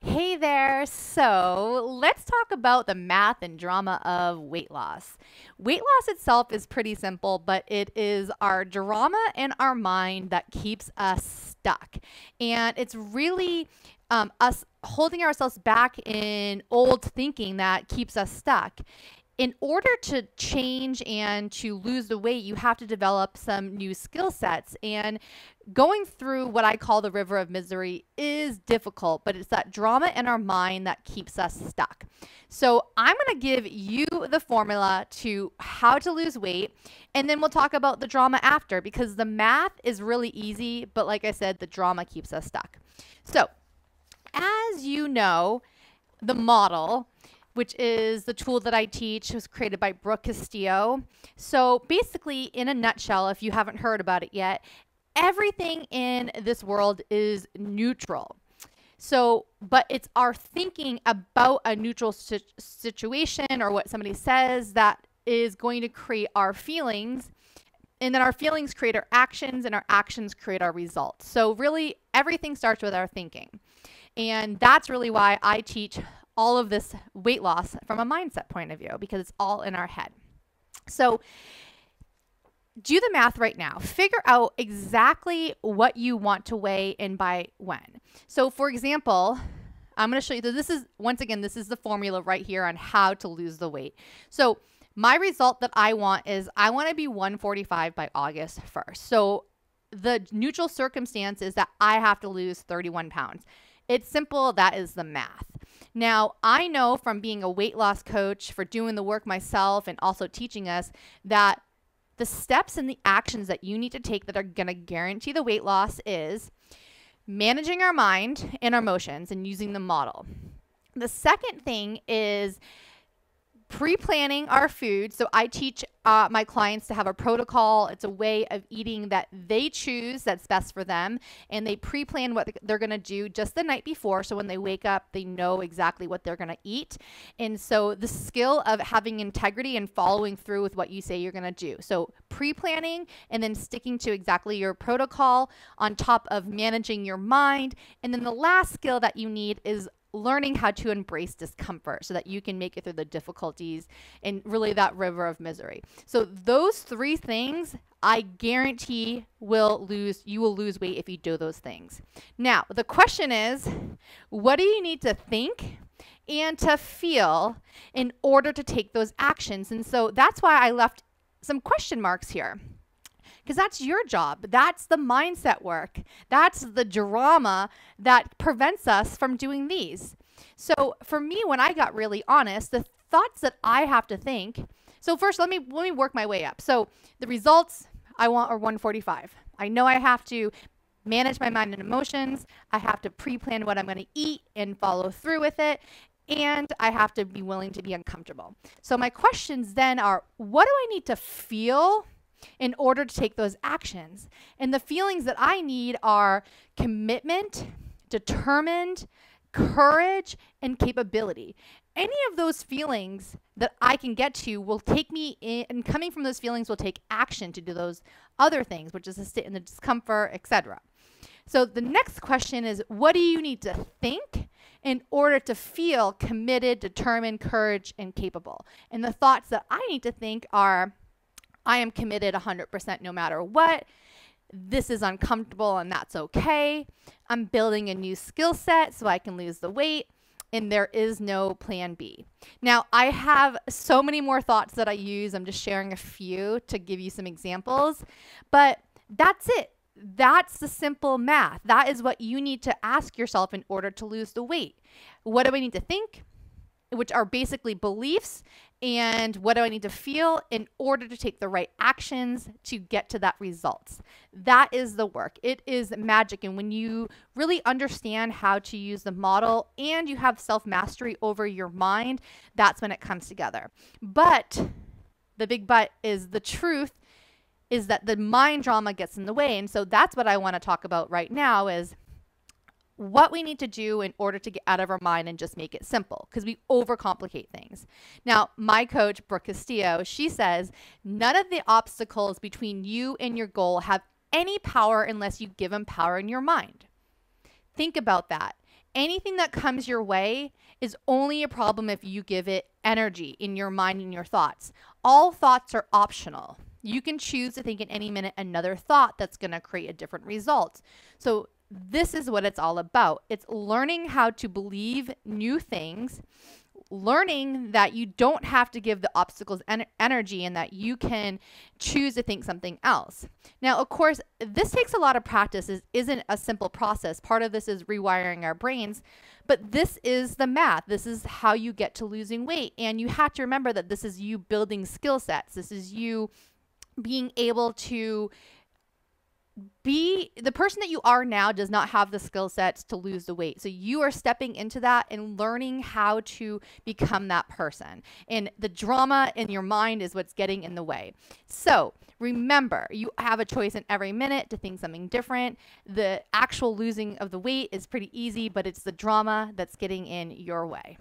Hey there. So let's talk about the math and drama of weight loss. Weight loss itself is pretty simple, but it is our drama in our mind that keeps us stuck. And it's really us holding ourselves back in old thinking that keeps us stuck. In order to change and to lose the weight, you have to develop some new skill sets. And going through what I call the river of misery is difficult, but it's that drama in our mind that keeps us stuck. So I'm going to give you the formula to how to lose weight, and then we'll talk about the drama after because the math is really easy, but like I said, the drama keeps us stuck. So as you know, the model, which is the tool that I teach, was created by Brooke Castillo. So basically, in a nutshell, if you haven't heard about it yet, everything in this world is neutral. So, but it's our thinking about a neutral situation or what somebody says that is going to create our feelings. And then our feelings create our actions, and our actions create our results. So really, everything starts with our thinking. And that's really why I teach all of this weight loss from a mindset point of view, because it's all in our head. So do the math right now. Figure out exactly what you want to weigh and by when. So for example, I'm going to show you, this is, once again, this is the formula right here on how to lose the weight. So my result that I want is I want to be 145 by August 1st. So the neutral circumstance is that I have to lose 31 pounds. It's simple. That is the math. Now, I know from being a weight loss coach, for doing the work myself and also teaching us, that the steps and the actions that you need to take that are going to guarantee the weight loss is managing our mind and our emotions and using the model. The second thing is pre-planning our food. So I teach my clients to have a protocol. It's a way of eating that they choose that's best for them. And they pre-plan what they're going to do just the night before. So when they wake up, they know exactly what they're going to eat. And so the skill of having integrity and following through with what you say you're going to do. So pre-planning and then sticking to exactly your protocol on top of managing your mind. And then the last skill that you need is learning how to embrace discomfort so that you can make it through the difficulties and really that river of misery. So those three things, I guarantee you will lose weight if you do those things. Now, the question is, what do you need to think and to feel in order to take those actions? And so that's why I left some question marks here. Because that's your job. That's the mindset work. That's the drama that prevents us from doing these. So for me, when I got really honest, the thoughts that I have to think. So first, let me work my way up. So the results I want are 145. I know I have to manage my mind and emotions. I have to pre-plan what I'm going to eat and follow through with it. And I have to be willing to be uncomfortable. So my questions then are, what do I need to feel in order to take those actions? And the feelings that I need are commitment, determined, courage, and capability. Any of those feelings that I can get to will take me in, and coming from those feelings will take action to do those other things, which is to sit in the discomfort, etc. So the next question is, what do you need to think in order to feel committed, determined, courage, and capable? And the thoughts that I need to think are, I am committed 100% no matter what. This is uncomfortable and that's okay. I'm building a new skill set so I can lose the weight. And there is no plan B. Now, I have so many more thoughts that I use. I'm just sharing a few to give you some examples. But that's it. That's the simple math. That is what you need to ask yourself in order to lose the weight. What do I need to think? Which are basically beliefs, and what do I need to feel in order to take the right actions to get to that results. That is the work. It is magic. And when you really understand how to use the model and you have self-mastery over your mind, that's when it comes together. But the big but is the truth is that the mind drama gets in the way. And so that's what I want to talk about right now is what we need to do in order to get out of our mind and just make it simple, because we overcomplicate things. Now, my coach, Brooke Castillo, she says, none of the obstacles between you and your goal have any power unless you give them power in your mind. Think about that. anything that comes your way is only a problem if you give it energy in your mind and your thoughts. All thoughts are optional. You can choose to think in any minute another thought that's going to create a different result. So this is what it's all about. It's learning how to believe new things, learning that you don't have to give the obstacles energy and that you can choose to think something else. Now, of course, this takes a lot of practice. It isn't a simple process. Part of this is rewiring our brains, but this is the math. This is how you get to losing weight. And you have to remember that this is you building skill sets. This is you being able to be the person that you are now does not have the skill sets to lose the weight. So you are stepping into that and learning how to become that person. And the drama in your mind is what's getting in the way. So remember, you have a choice in every minute to think something different. The actual losing of the weight is pretty easy, but it's the drama that's getting in your way.